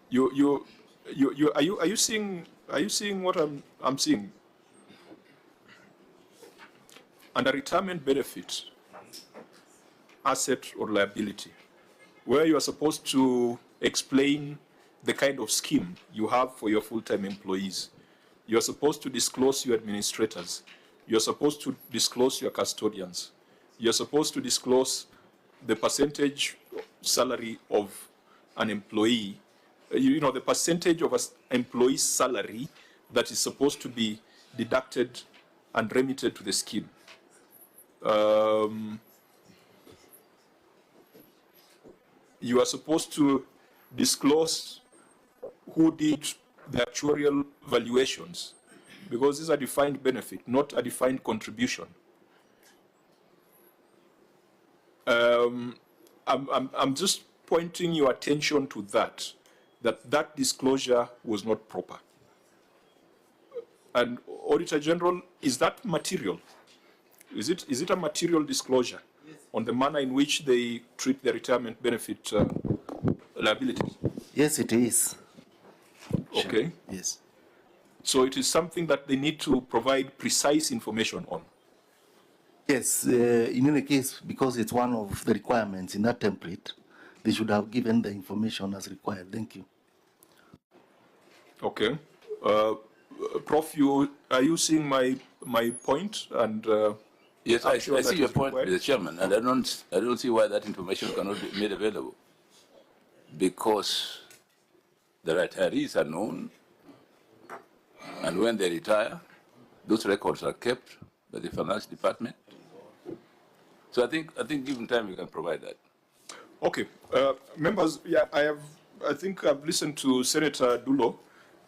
Are you seeing what I'm seeing? Under retirement benefit, asset or liability, where you are supposed to explain the kind of scheme you have for your full-time employees. You're supposed to disclose your administrators. You're supposed to disclose your custodians. You're supposed to disclose the percentage salary of an employee, the percentage of an employee's salary that is supposed to be deducted and remitted to the scheme. You are supposed to disclose who did the actuarial valuations, because this is a defined benefit, not a defined contribution. I'm just pointing your attention to that disclosure was not proper. And Auditor General, is that material? Is it a material disclosure on the manner in which they treat the retirement benefit liabilities? Yes, it is. Okay. Yes. So it is something that they need to provide precise information on. Yes, in any case, because it's one of the requirements in that template, they should have given the information as required. Thank you. Okay. Prof, are you seeing my point? And yes, I see your point, Mr. Chairman, and I don't see why that information cannot be made available, because the retirees are known, and when they retire, those records are kept by the finance department. So I think given time we can provide that. Okay, members, yeah, I think I've listened to Senator Dulo,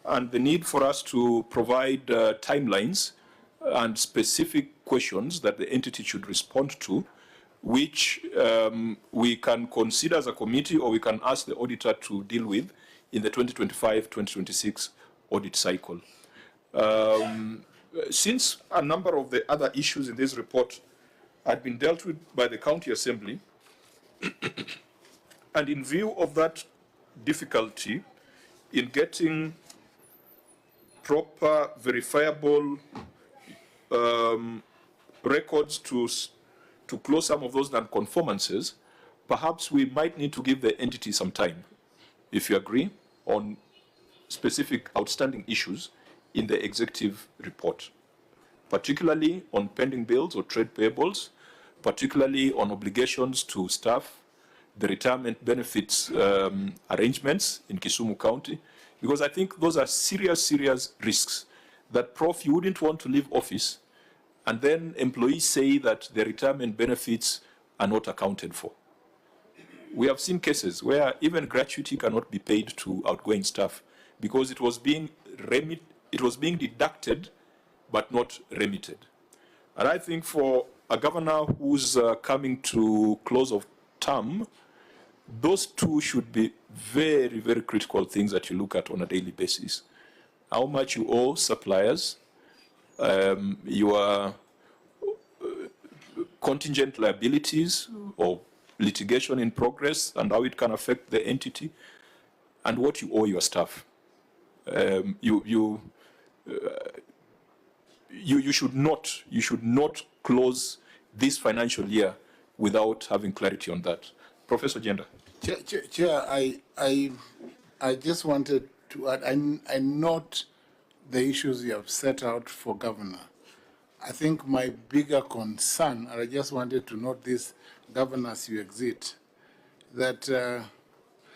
and the need for us to provide timelines and specific questions that the entity should respond to, which we can consider as a committee, or we can ask the auditor to deal with in the 2025-2026 audit cycle. Since a number of the other issues in this report had been dealt with by the County Assembly, and in view of that difficulty in getting proper verifiable records to close some of those non-conformances, perhaps we might need to give the entity some time, if you agree, on specific outstanding issues in the executive report, particularly on pending bills or trade payables, particularly on obligations to staff, the retirement benefits arrangements in Kisumu County, because I think those are serious risks that, Prof, you wouldn't want to leave office and then employees say that their retirement benefits are not accounted for. We have seen cases where even gratuity cannot be paid to outgoing staff because it was being deducted but not remitted. And I think for a governor who's coming to close of term, those two should be very critical things that you look at on a daily basis. How much you owe suppliers, your contingent liabilities or litigation in progress and how it can affect the entity, and what you owe your staff. You should not close this financial year without having clarity on that. Professor Jenda. Chair, I just wanted to add, I note the issues you have set out for governor. I think my bigger concern, and I just wanted to note this, governor, as you exit, that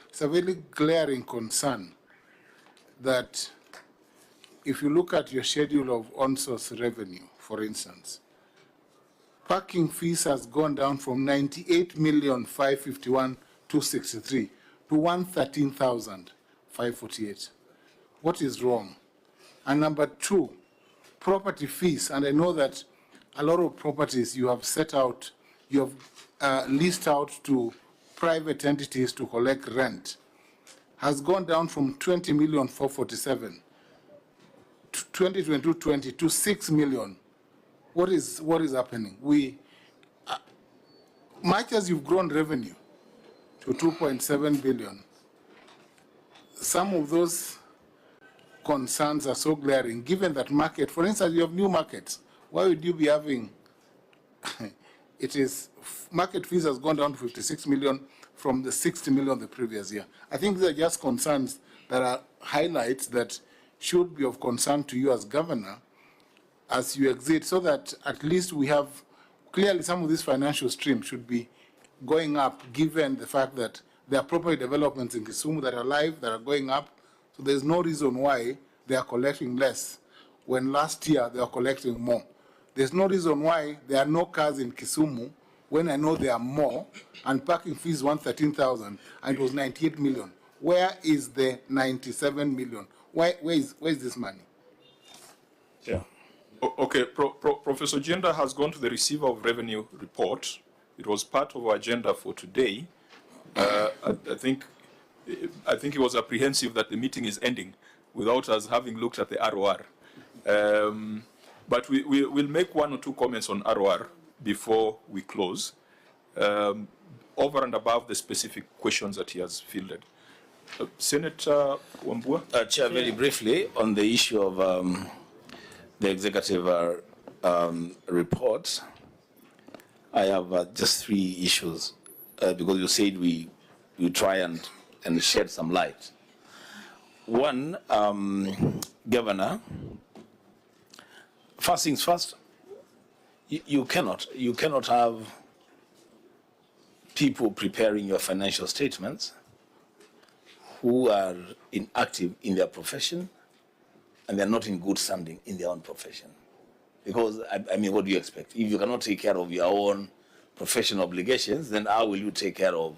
it's a very glaring concern that if you look at your schedule of on-source revenue, for instance, parking fees has gone down from 98,551,263 to 113,548. What is wrong? And number two, property fees. And I know that a lot of properties you have set out, you have leased out to private entities to collect rent, has gone down from 20,447 to 2022 to 6 million. What is happening? Much as you've grown revenue to 2.7 billion, some of those concerns are so glaring, given that market, for instance, you have new markets. Why would you be having, market fees has gone down to 56 million from the 60 million the previous year. I think these are just concerns that are highlights that should be of concern to you as governor as you exit, so that at least we have, clearly some of these financial streams should be going up, given the fact that there are property developments in Kisumu that are live, that are going up. So there's no reason why they are collecting less when last year they were collecting more. There's no reason why there are no cars in Kisumu when I know there are more, and parking fees 113,000 and it was 98 million. Where is the 97 million? Where is this money? Yeah. Okay, Professor Jenda has gone to the receiver of revenue report. It was part of our agenda for today. I think he was apprehensive that the meeting is ending without us having looked at the ROR. But we'll make one or two comments on ROR before we close, over and above the specific questions that he has fielded. Senator Wambua? Chair, very briefly on the issue of the executive report, I have just 3 issues because you said we try and shed some light. One, Governor, first things first, you cannot have people preparing your financial statements who are inactive in their profession and they're not in good standing in their own profession. Because, I mean, what do you expect? If you cannot take care of your own professional obligations, then how will you take care of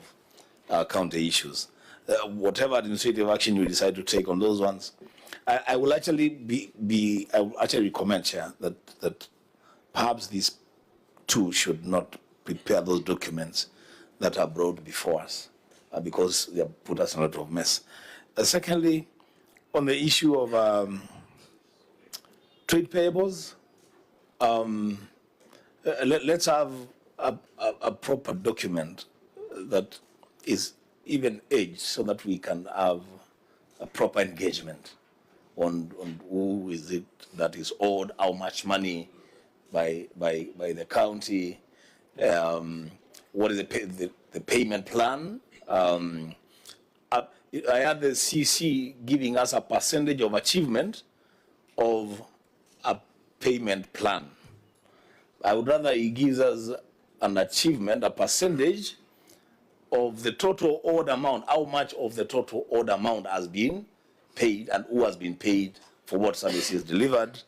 county issues? Whatever administrative action you decide to take on those ones, I will actually I will actually recommend, Chair, that perhaps these two should not prepare those documents that are brought before us because they have put us in a lot of mess. Secondly, on the issue of trade payables, let's have a proper document that is even aged so that we can have a proper engagement on who is it that is owed how much money by the county, what is the payment plan. I had the CC giving us a percentage of achievement of a payment plan. I would rather he gives us an achievement, a percentage of the total owed amount, how much of the total owed amount has been paid and who has been paid for what services delivered.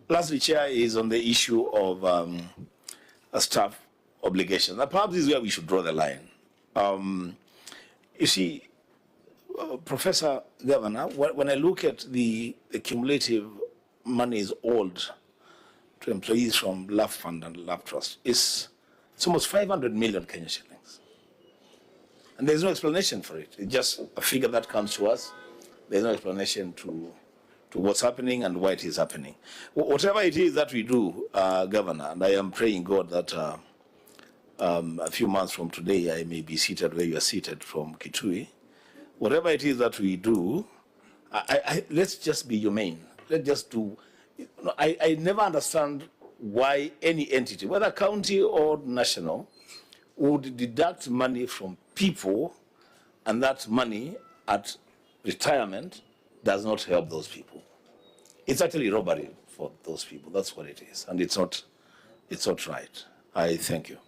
Lastly, Chair, is on the issue of a staff obligation. Now, perhaps this is where we should draw the line. You see, Professor Governor, when I look at the cumulative monies owed to employees from Love Fund and Love Trust, it's almost 500 million Kenyan shillings. And there's no explanation for it. It's just a figure that comes to us. There's no explanation to what's happening and why it is happening. Whatever it is that we do, Governor, and I am praying God that a few months from today, I may be seated where you are seated from Kitui. Whatever it is that we do, let's just be humane. Let's just do. I never understand why any entity, whether county or national, would deduct money from people, and that money at retirement does not help those people. It's actually robbery for those people. That's what it is, and it's not right. I thank you.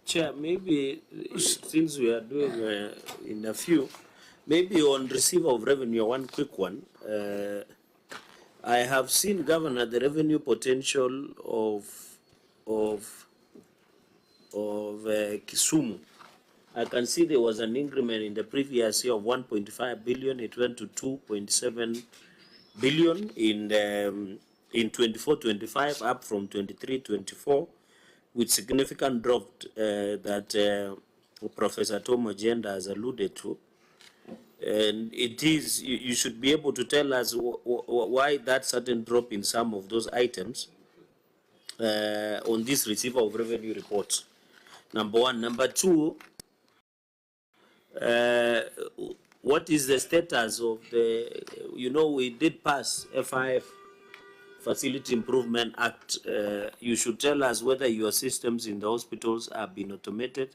Chair, maybe since we are doing in a few, maybe on receiver of revenue, one quick one. I have seen, Governor, the revenue potential of Kisumu. I can see there was an increment in the previous year of 1.5 billion. It went to 2.7 billion in 24-25, up from 23-24, with significant drop that Professor Tom Agenda has alluded to. And it is, you should be able to tell us why that sudden drop in some of those items on this receiver of revenue reports. Number one. Number two, what is the status of the, we did pass F5 Facility Improvement Act. You should tell us whether your systems in the hospitals have been automated.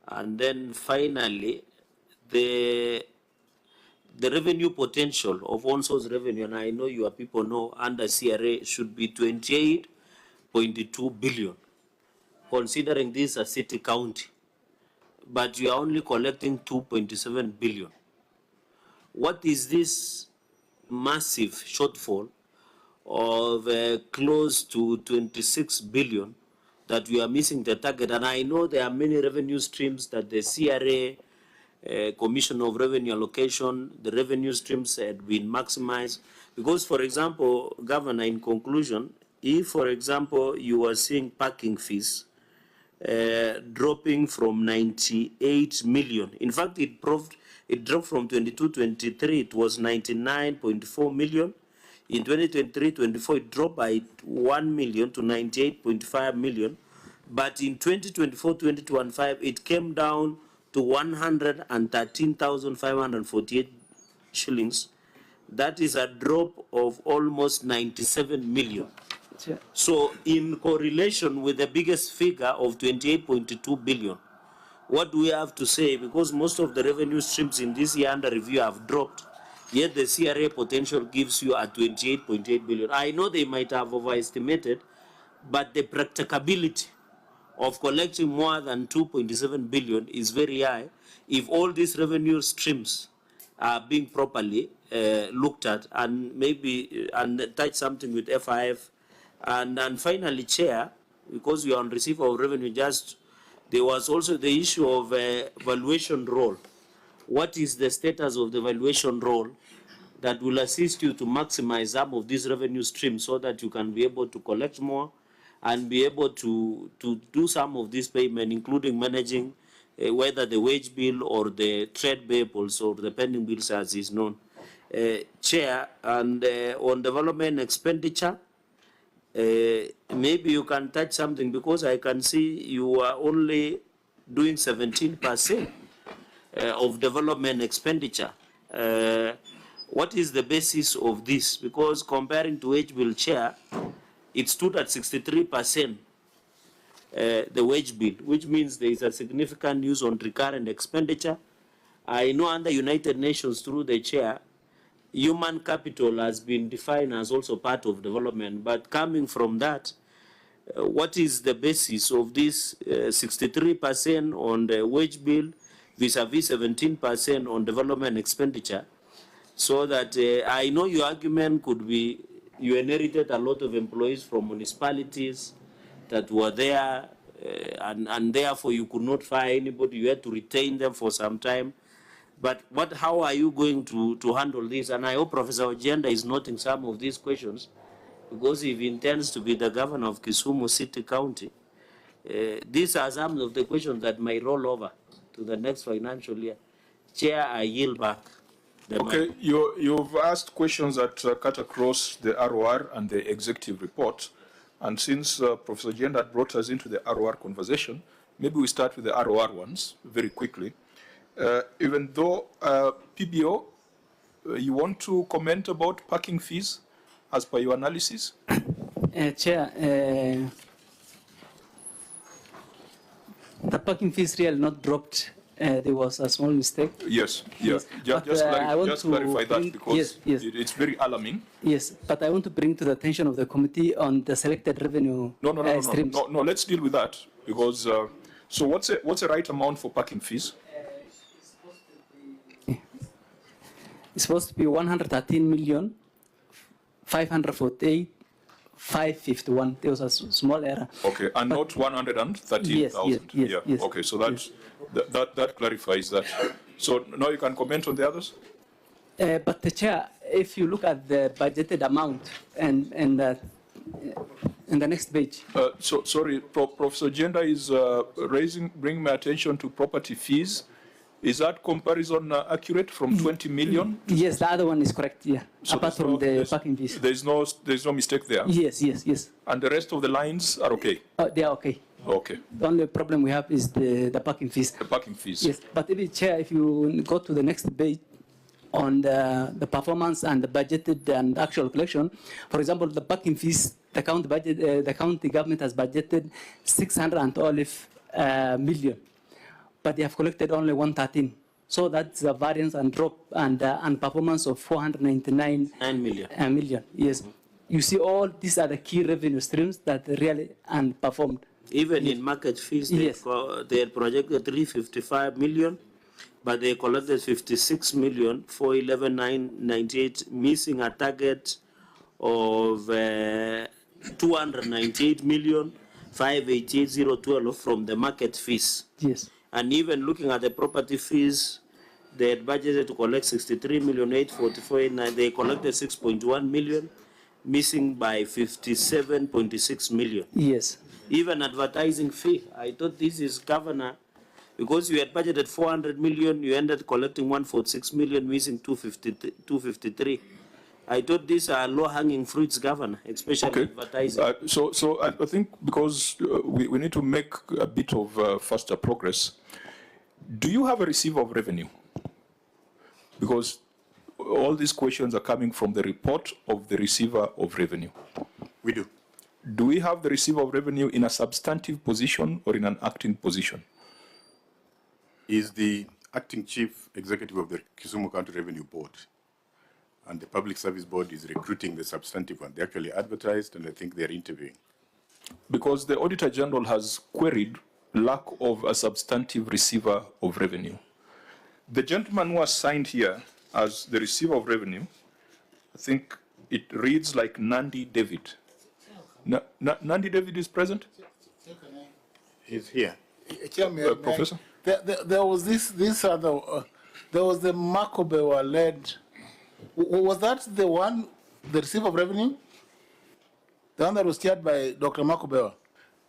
And then finally, the revenue potential of on-source revenue, and I know your people know under CRA, should be 28.2 billion, considering this a city county. But you are only collecting 2.7 billion. What is this massive shortfall of close to 26 billion that we are missing the target? And I know there are many revenue streams that the CRA, Commission of Revenue Allocation, the revenue streams had been maximized. Because, for example, Governor, in conclusion, if, for example, you are seeing parking fees dropping from 98 million. In fact, it dropped from 22-23, it was 99.4 million. In 2023-24, it dropped by 1 million to 98.5 million. But in 2024-2025, it came down to 113,548 shillings. That is a drop of almost 97 million. So in correlation with the biggest figure of 28.2 billion, what do we have to say? Because most of the revenue streams in this year under review have dropped, yet the CRA potential gives you a 28.8 billion. I know they might have overestimated, but the practicability of collecting more than 2.7 billion is very high if all these revenue streams are being properly looked at, and maybe touch something with F5. And finally, Chair, because we are on receipt of revenue, there was also the issue of valuation role. What is the status of the valuation role that will assist you to maximize some of these revenue streams so that you can be able to collect more and be able to do some of this payment, including managing whether the wage bill or the trade payables or the pending bills as is known. Chair, and on development expenditure, maybe you can touch something, because I can see you are only doing 17% of development expenditure. What is the basis of this? Because comparing to wage bill, Chair, it stood at 63%, the wage bill, which means there is a significant use on recurrent expenditure. I know under United Nations through the Chair, human capital has been defined as also part of development, but coming from that, what is the basis of this 63% on the wage bill vis-a-vis 17% on development expenditure? So that I know your argument could be you inherited a lot of employees from municipalities that were there, and therefore you could not fire anybody, you had to retain them for some time. But how are you going to handle this? And I hope Professor Ojenda is noting some of these questions, because if he intends to be the governor of Kisumu City County, these are some of the questions that may roll over to the next financial year. Chair, I yield back. Okay, you've asked questions that cut across the ROR and the executive report. And since Professor Ojenda brought us into the ROR conversation, maybe we start with the ROR ones very quickly. Even though PBO, you want to comment about parking fees as per your analysis? Chair, the parking fees really not dropped. There was a small mistake. Yes, yes. Just clarify that, because it's very alarming. Yes, but I want to bring to the attention of the committee on the selected revenue streams. No, let's deal with that, because so what's the right amount for parking fees? It's supposed to be 113,548,551. There was a small error. Okay, and not 113,000. Yes. Okay, so that clarifies that. So now you can comment on the others. But the Chair, if you look at the budgeted amount and in the next page. So sorry, Professor Ojenda is bringing my attention to property fees. Is that comparison accurate from 20 million? Yes, the other one is correct, yeah. So apart from the parking fees. There's no mistake there? Yes. And the rest of the lines are okay? They are okay. Okay. The only problem we have is the parking fees. The parking fees. Yes, but if Chair, if you go to the next debate on the performance and the budgeted and actual collection, for example, the parking fees, the county budget, the county government has budgeted 612 million, but they have collected only 113. So that's a variance and drop and performance of 499 million. Yes. You see, all these are the key revenue streams that really unperformed. Even in market fees, Yes. they had projected 355 million, but they collected 56 million, 411,998, missing a target of 298 million, 588,012 from the market fees. Yes. And even looking at the property fees, they had budgeted to collect 63 million, 844,899. They collected 6.1 million, missing by 57.6 million. Yes. Even advertising fee, I thought this is governor, because you had budgeted 400 million, you ended collecting 146 million, missing 253. I thought these are low-hanging fruits, governor, especially advertising. So I think because we need to make a bit of faster progress, do you have a receiver of revenue? Because all these questions are coming from the report of the receiver of revenue. We do. Do we have the receiver of revenue in a substantive position or in an acting position? Is the acting chief executive of the Kisumu County Revenue Board, and the Public Service Board is recruiting the substantive one. They actually advertised, and I think they're interviewing. Because the Auditor General has queried lack of a substantive receiver of revenue. The gentleman who was signed here as the receiver of revenue, I think it reads like Nandi David. Nandi David is present? He's here. Chairman, Professor? There was this other, there was the Makobewa-led, was that the one, the receiver of revenue? The one that was chaired by Dr. Makobewa?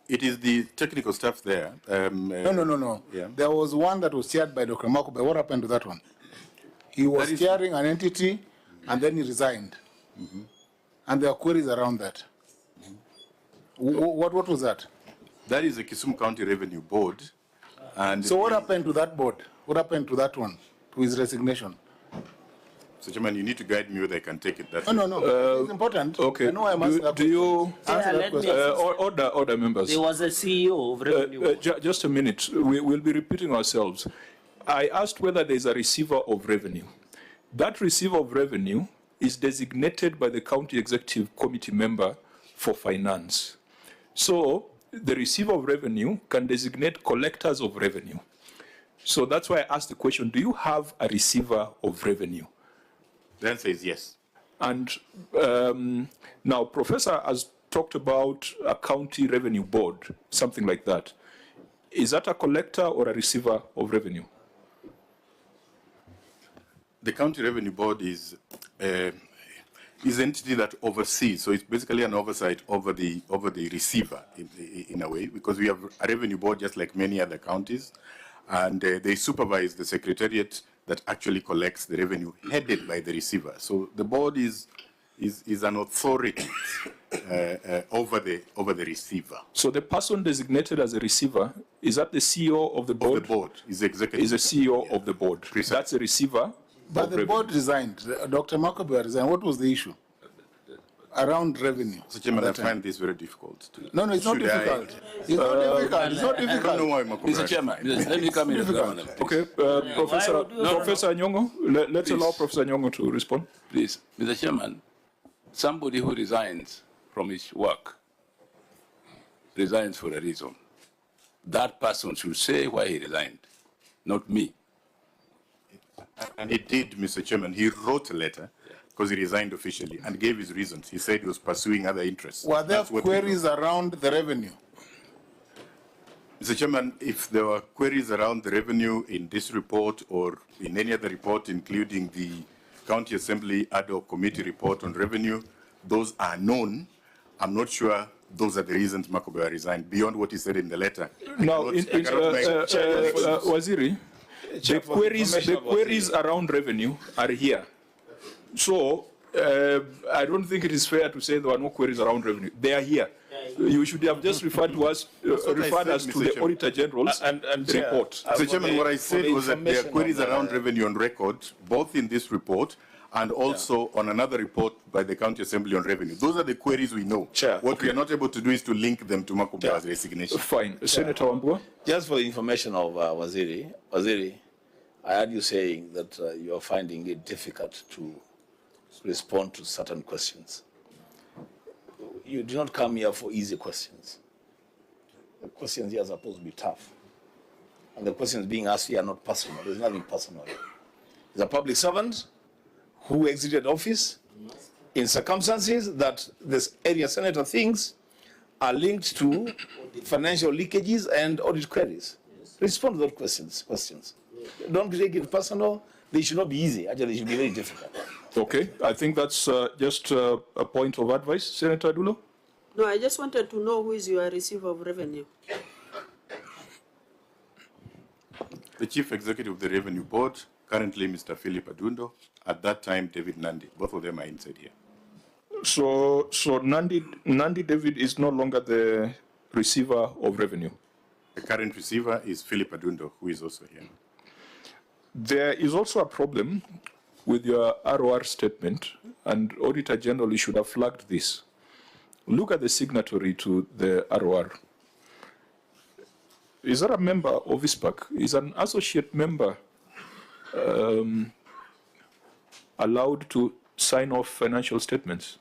It is the technical staff there. No. Yeah. There was one that was chaired by Dr. Makobewa. What happened to that one? He was chairing an entity, and then he resigned. And there are queries around that. What was that? That is the Kisumu County Revenue Board. And So what happened to that board? What happened to that one, to his resignation? So, Chairman, you need to guide me whether I can take it that way. No. It's important. Okay. I know I'm asking that Do you... answer that question. Order members. There was a CEO of revenue. Just a minute. We'll be repeating ourselves. I asked whether there's a receiver of revenue. That receiver of revenue is designated by the County Executive Committee member for finance. So the receiver of revenue can designate collectors of revenue. So that's why I asked the question, do you have a receiver of revenue? The answer is yes. And now, Professor has talked about a county revenue board, something like that. Is that a collector or a receiver of revenue? The County Revenue Board is an entity that oversees, so it's basically an oversight over the receiver in a way, because we have a revenue board just like many other counties, and they supervise the secretariat that actually collects the revenue headed by the receiver. So the board is an authority over the receiver. So the person designated as a receiver, is that the CEO of the board? Of the board is the executive. Is the CEO of the board. Precisely. That's a receiver. But the board resigned. Dr. Makobewa resigned. What was the issue? Around revenue. So, Chairman, I find this very difficult. No, it's not difficult. It's not difficult. It's not difficult. I don't know why Makobewa. Mr. Chairman, let me come in. Okay, Professor Nyong'O, let's allow Professor Nyong'o to respond. Please, Mr. Chairman, somebody who resigns from his work resigns for a reason. That person should say why he resigned, not me. And he did, Mr. Chairman. He wrote a letter because he resigned officially and gave his reasons. He said he was pursuing other interests. Were there That's what queries around the revenue? Mr. Chairman, if there were queries around the revenue in this report or in any other report, including the County Assembly ad hoc committee report on revenue, those are known. I'm not sure those are the reasons Makobewa resigned, beyond what he said in the letter. Now, Waziri, the queries around revenue are here. So I don't think it is fair to say there are no queries around revenue. They are here. You should have just referred to us, referred us to the Auditor General's report. Mr. Chairman, what I said was that there are queries around revenue on record, both in this report and also on another report by the County Assembly on revenue. Those are the queries we know. Chair, what we are not able to do is to link them to Makuba's resignation. Fine. Senator Wambua? Just for the information of Waziri, I heard you saying that you are finding it difficult to respond to certain questions. You do not come here for easy questions. The questions here are supposed to be tough. And the questions being asked here are not personal. There's nothing personal here. He's a public servant who exited office in circumstances that this area senator thinks are linked to financial leakages and audit queries. Respond to those questions. Don't take it personal. They should not be easy. Actually, they should be very difficult. Okay, I think that's just a point of advice. Senator Adulo? No, I just wanted to know who is your receiver of revenue. The Chief Executive of the Revenue Board, currently Mr. Philip Adundo, at that time David Nandi. Both of them are inside here. So Nandi David is no longer the receiver of revenue. The current receiver is Philip Adundo, who is also here. There is also a problem with your ROR statement, and Auditor General should have flagged this. Look at the signatory to the ROR. Is that a member of Cpac? Is an associate member allowed to sign off financial statements?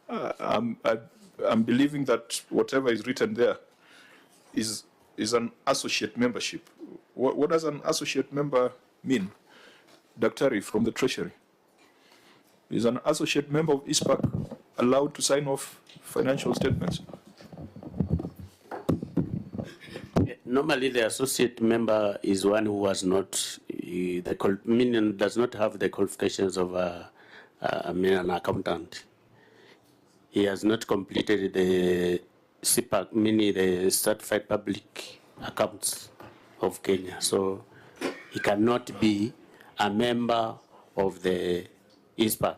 I'm believing that whatever is written there is an associate membership. What does an associate member mean? Daktari from the Treasury. Is an associate member of Cpac allowed to sign off financial statements? Normally, the associate member is one who has not, meaning does not have the qualifications of an accountant. He has not completed the Cpac, meaning the certified public accounts of Kenya. So he cannot be a member of the Cpac.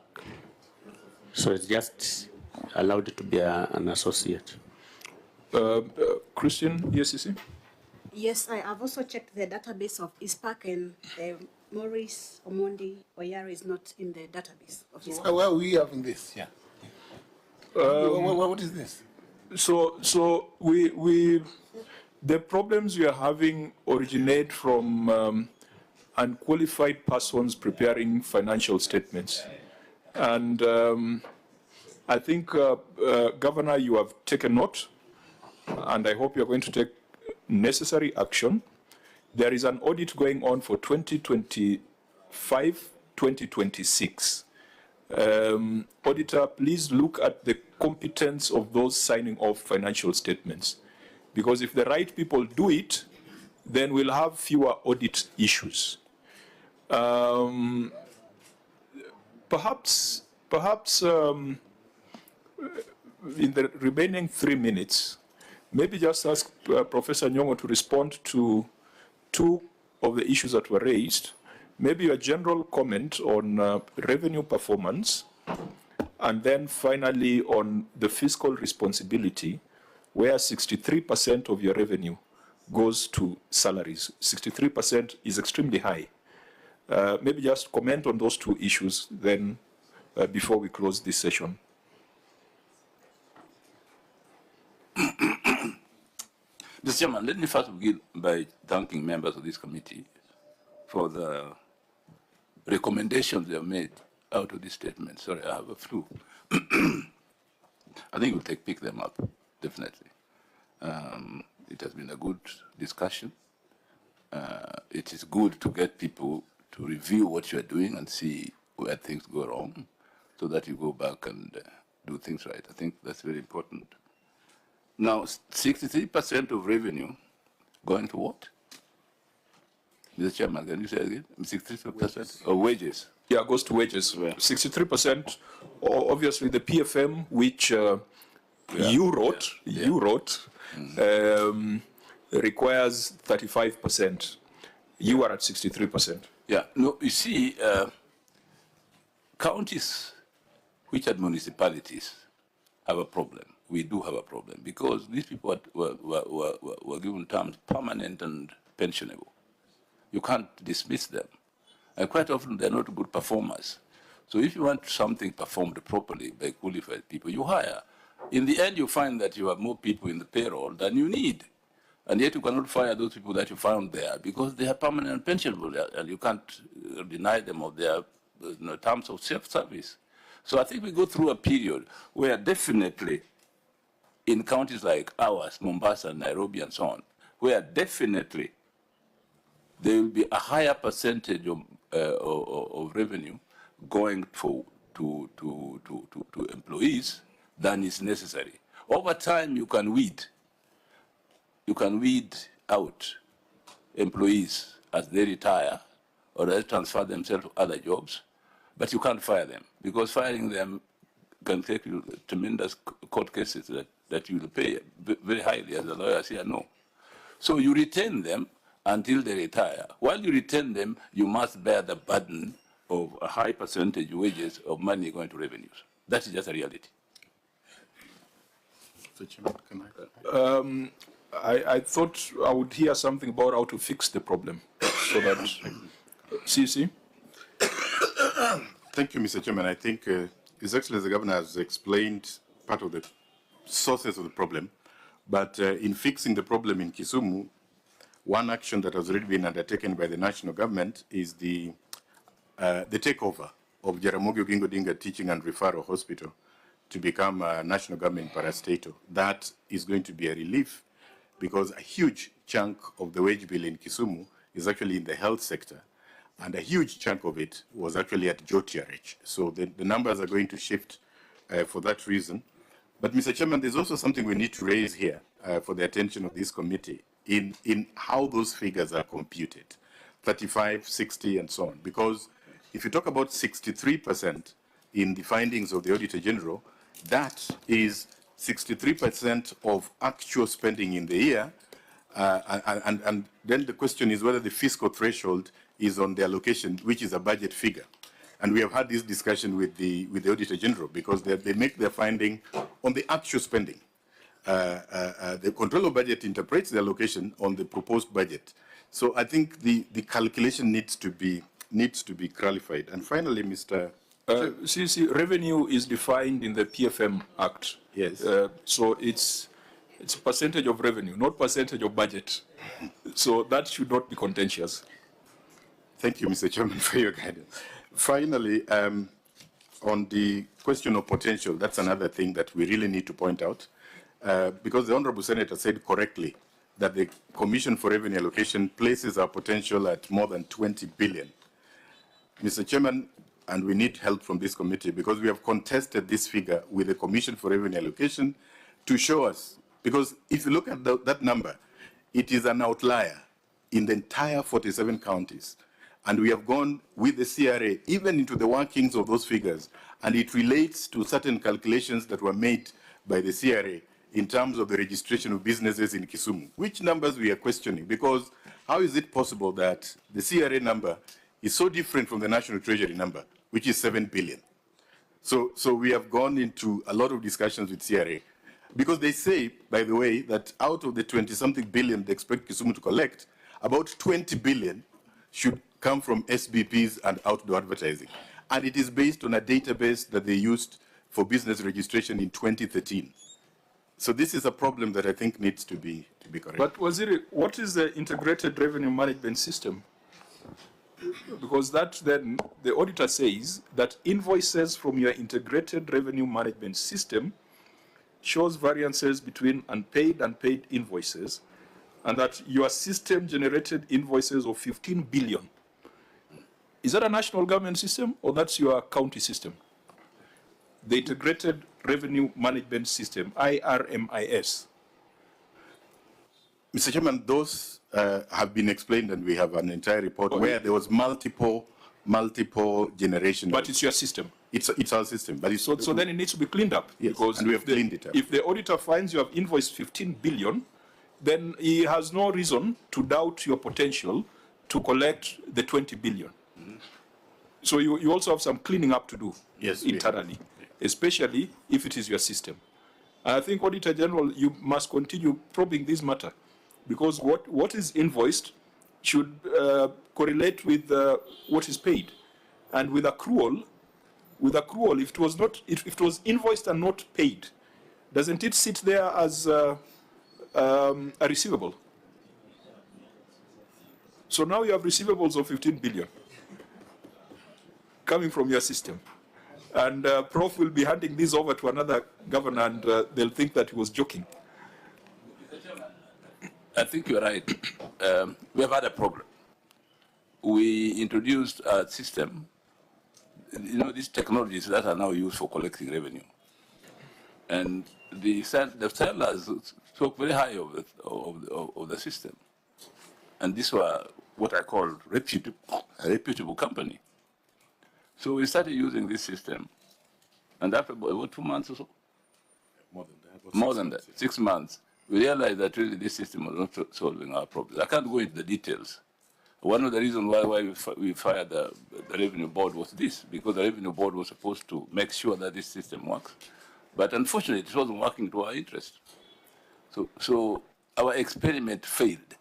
So it's just allowed to be an associate. Christian, ESCC? Yes, I have also checked the database of Cpac, and Maurice Omondi Oyari is not in the database of Cpac. Why are we having this? Yeah. What is this? So the problems we are having originate from unqualified persons preparing financial statements. And I think, Governor, you have taken note, and I hope you're going to take necessary action. There is an audit going on for 2025-2026. Auditor, please look at the competence of those signing off financial statements. Because if the right people do it, then we'll have fewer audit issues. Perhaps in the remaining 3 minutes, maybe just ask Professor Nyong'O to respond to 2 of the issues that were raised. Maybe a general comment on revenue performance, and then finally on the fiscal responsibility, where 63% of your revenue goes to salaries. 63% is extremely high. Maybe just comment on those 2 issues then before we close this session. Mr. Chairman, let me first begin by thanking members of this committee for the recommendations they have made out of this statement. Sorry, I have a flu. I think we'll pick them up, definitely. It has been a good discussion. It is good to get people to review what you are doing and see where things go wrong so that you go back and do things right. I think that's very important. Now, 63% of revenue going to what? Mr. Chairman, can you say again? 63% of wages. Yeah, it goes to wages. 63%, obviously the PFM, which you wrote, requires 35%. You are at 63%. Yeah, no, you see, counties which are municipalities have a problem. we do have a problem because these people were given terms permanent and pensionable. You can't dismiss them. And quite often they're not good performers. So if you want something performed properly by qualified people, you hire. In the end, you find that you have more people in the payroll than you need. And yet you cannot fire those people that you found there because they are permanent and pensionable, and you can't deny them of their terms of self-service. So I think we go through a period where definitely in counties like ours, Mombasa, Nairobi, and so on, where definitely there will be a higher percentage of revenue going to employees than is necessary. Over time, you can weed out employees as they retire or they transfer themselves to other jobs, but you can't fire them because firing them can take you tremendous court cases that you will pay very highly, as the lawyers here know. So you retain them until they retire. While you retain them, you must bear the burden of a high percentage wages of money going to revenues. That is just a reality. Mr. Chairman, can I thought I would hear something about how to fix the problem so that CC. Thank you, Mr. Chairman. I think His Excellency the Governor has explained part of the sources of the problem, but in fixing the problem in Kisumu, one action that has already been undertaken by the national government is the takeover of Jaramogi Oginga Odinga Teaching and Referral Hospital to become a national government parastatal. That is going to be a relief because a huge chunk of the wage bill in Kisumu is actually in the health sector, and a huge chunk of it was actually at JOTRH. So the numbers are going to shift for that reason. But Mr. Chairman, there's also something we need to raise here for the attention of this committee in how those figures are computed, 35, 60, and so on. Because if you talk about 63% in the findings of the Auditor General, that is 63% of actual spending in the year, and then the question is whether the fiscal threshold is on the allocation, which is a budget figure. And we have had this discussion with the Auditor General because they make their finding on the actual spending. The Controller of Budget interprets the allocation on the proposed budget. So I think the calculation needs to be clarified. And finally, Mr. CC, revenue is defined in the PFM Act. Yes. So it's percentage of revenue, not percentage of budget. So that should not be contentious. Thank you, Mr. Chairman, for your guidance. Finally, on the question of potential, that's another thing that we really need to point out, because the Honorable Senator said correctly that the Commission for Revenue Allocation places our potential at more than 20 billion. Mr. Chairman, and we need help from this committee because we have contested this figure with the Commission for Revenue Allocation to show us, because if you look at that number, it is an outlier in the entire 47 counties. And we have gone with the CRA even into the workings of those figures, and it relates to certain calculations that were made by the CRA in terms of the registration of businesses in Kisumu, which numbers we are questioning, because how is it possible that the CRA number is so different from the National Treasury number, which is 7 billion? So we have gone into a lot of discussions with CRA, because they say, by the way, that out of the 20-something billion they expect Kisumu to collect, about 20 billion should come from SBPs and outdoor advertising. And it is based on a database that they used for business registration in 2013. So this is a problem that I think needs to be corrected. But Waziri, what is the integrated revenue management system? Because that then, the auditor says that invoices from your integrated revenue management system shows variances between unpaid and paid invoices, and that your system generated invoices of 15 billion. Is that a national government system or that's your county system? The integrated revenue management system, IRMIS. Mr. Chairman, those have been explained, and we have an entire report where there was multiple generation. But it's your system. It's our system. But it's, so then it needs to be cleaned up. Yes, because and we have cleaned it up. If the auditor finds you have invoiced 15 billion, then he has no reason to doubt your potential to collect the 20 billion. Mm-hmm. So you also have some cleaning up to do, yes, internally, especially if it is your system. I think, Auditor General, you must continue probing this matter, because what is invoiced should correlate with what is paid. And with accrual, if it was not, if it was invoiced and not paid, doesn't it sit there as a receivable? So now you have receivables of 15 billion coming from your system. And Prof will be handing this over to another governor, and they'll think that he was joking. I think you're right. We have had a program. We introduced a system, these technologies that are now used for collecting revenue. And the sellers spoke very high of the system. And these were what I call a reputable company. So we started using this system. And after about 2 months or so? More than that, 6 months. We realized that really this system was not solving our problems. I can't go into the details. One of the reasons why we fired the Revenue Board was this, because the Revenue Board was supposed to make sure that this system works. But unfortunately, it wasn't working to our interest. So our experiment failed.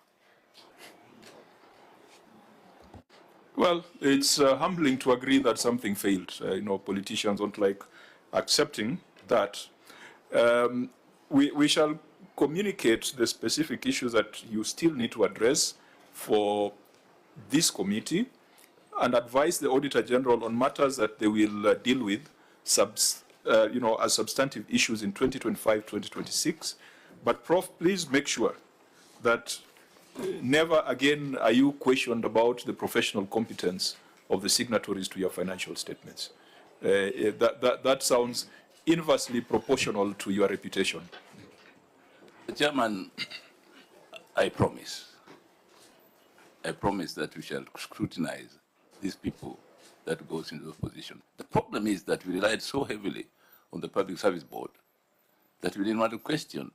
Well, it's humbling to agree that something failed. Politicians don't like accepting that. We shall communicate the specific issues that you still need to address for this committee and advise the Auditor General on matters that they will deal with as substantive issues in 2025-2026. But Prof, please make sure that never again are you questioned about the professional competence of the signatories to your financial statements. That sounds inversely proportional to your reputation. Chairman, I promise that we shall scrutinize these people that goes into those positions. The problem is that we relied so heavily on the Public Service Board that we didn't want to question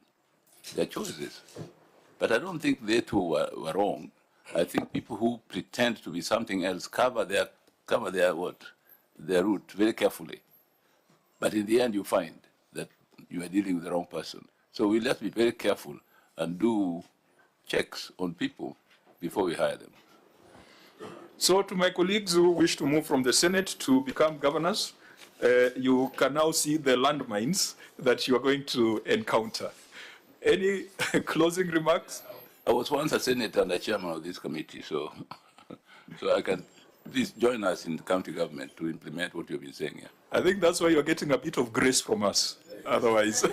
their choices. But I don't think they too were wrong. I think people who pretend to be something else cover their route very carefully. But in the end, you find that you are dealing with the wrong person. So we have to be very careful and do checks on people before we hire them. So to my colleagues who wish to move from the Senate to become governors, you can now see the landmines that you are going to encounter. Any closing remarks? I was once a senator and a chairman of this committee, so I can please join us in the county government to implement what you've been saying here. I think that's why you're getting a bit of grace from us. Otherwise,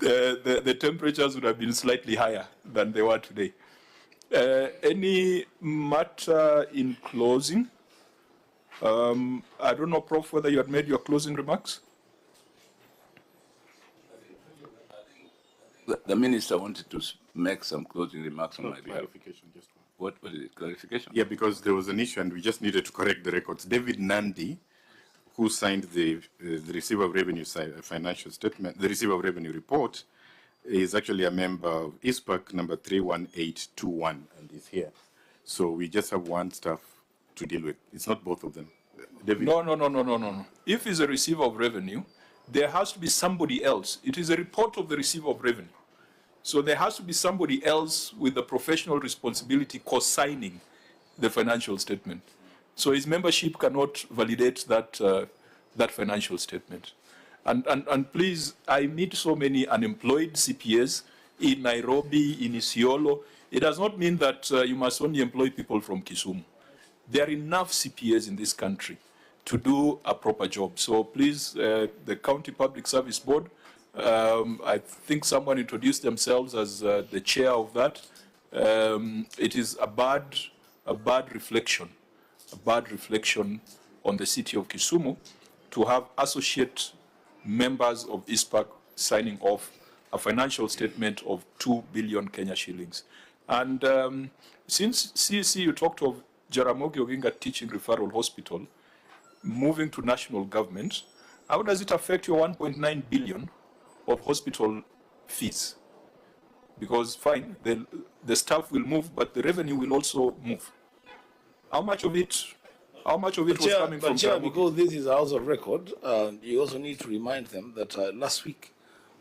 the temperatures would have been slightly higher than they were today. Any matter in closing? I don't know, Prof, whether you had made your closing remarks? The minister wanted to make some closing remarks on my behalf. Clarification, just one. What is it? Clarification? Yeah, because there was an issue and we just needed to correct the records. David Nandi, who signed the receiver of revenue financial statement, the receiver of revenue report, is actually a member of Cpac number 31821 and is here. So we just have one staff to deal with. It's not both of them. David. No. If it's a receiver of revenue, there has to be somebody else. It is a report of the receiver of revenue. So there has to be somebody else with the professional responsibility co-signing the financial statement. So his membership cannot validate that financial statement. And please, I meet so many unemployed CPAs in Nairobi, in Isiolo. It does not mean that you must only employ people from Kisumu. There are enough CPAs in this country to do a proper job. So please, the County Public Service Board, I think someone introduced themselves as the chair of that. It is a bad reflection on the city of Kisumu to have associate members of Cpac signing off a financial statement of 2 billion Kenya shillings. And since CEC, you talked of Jaramogi Oginga Teaching Referral Hospital moving to national government, how does it affect your 1.9 billion of hospital fees? Because fine, the staff will move, but the revenue will also move. How much of it was coming from Chair, Jaramogi? because this is a house of record, you also need to remind them that last week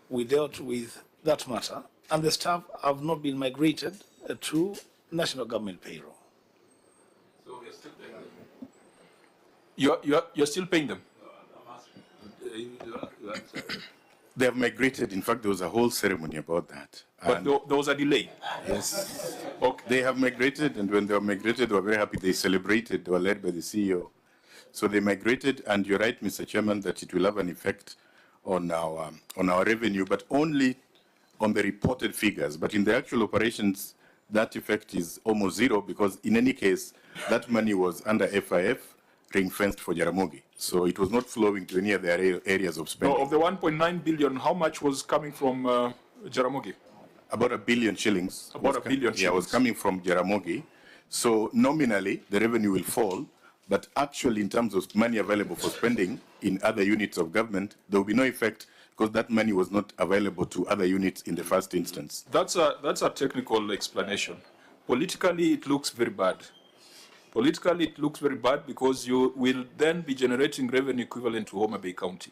we dealt with that matter, and the staff have not been migrated to national government payroll. So we are still paying them. You're still paying them? They have migrated. In fact, there was a whole ceremony about that. But there was a delay. Yes. Okay. They have migrated, and when they were migrated, they were very happy. They celebrated. They were led by the CEO. So they migrated, and you're right, Mr. Chairman, that it will have an effect on our revenue, but only on the reported figures. But in the actual operations, that effect is almost zero, because in any case, that money was under FIF, ring-fenced for Jaramogi. So it was not flowing to any other areas of spending. No, of the 1.9 billion, how much was coming from Jaramogi? About 1 billion shillings. About 1 billion Yeah, was coming from Jaramogi. So nominally, the revenue will fall, but actually in terms of money available for spending in other units of government, there will be no effect because that money was not available to other units in the first instance. That's a technical explanation. Politically, it looks very bad. Politically, it looks very bad because you will then be generating revenue equivalent to Homa Bay County.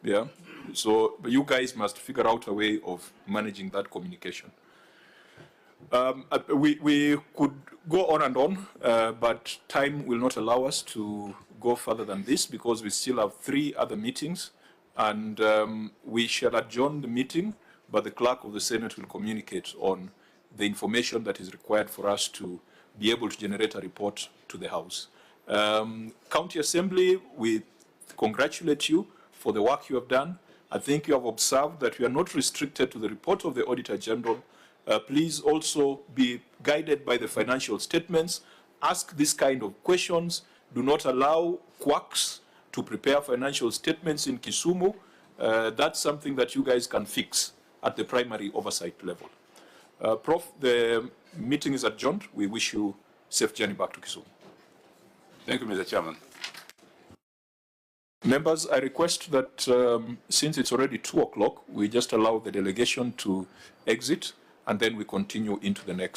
Yeah? So you guys must figure out a way of managing that communication. We could go on and on, but time will not allow us to go further than this because we still have 3 other meetings, and we shall adjourn the meeting, but the clerk of the Senate will communicate on the information that is required for us to be able to generate a report to the House. County Assembly, we congratulate you for the work you have done. I think you have observed that we are not restricted to the report of the Auditor General. Please also be guided by the financial statements. Ask this kind of questions. Do not allow quacks to prepare financial statements in Kisumu. That's something that you guys can fix at the primary oversight level. Prof, the meeting is adjourned. We wish you safe journey back to Kisumu. Thank you, Mr. Chairman. Members, I request that since it's already 2 o'clock, we just allow the delegation to exit and then we continue into the next.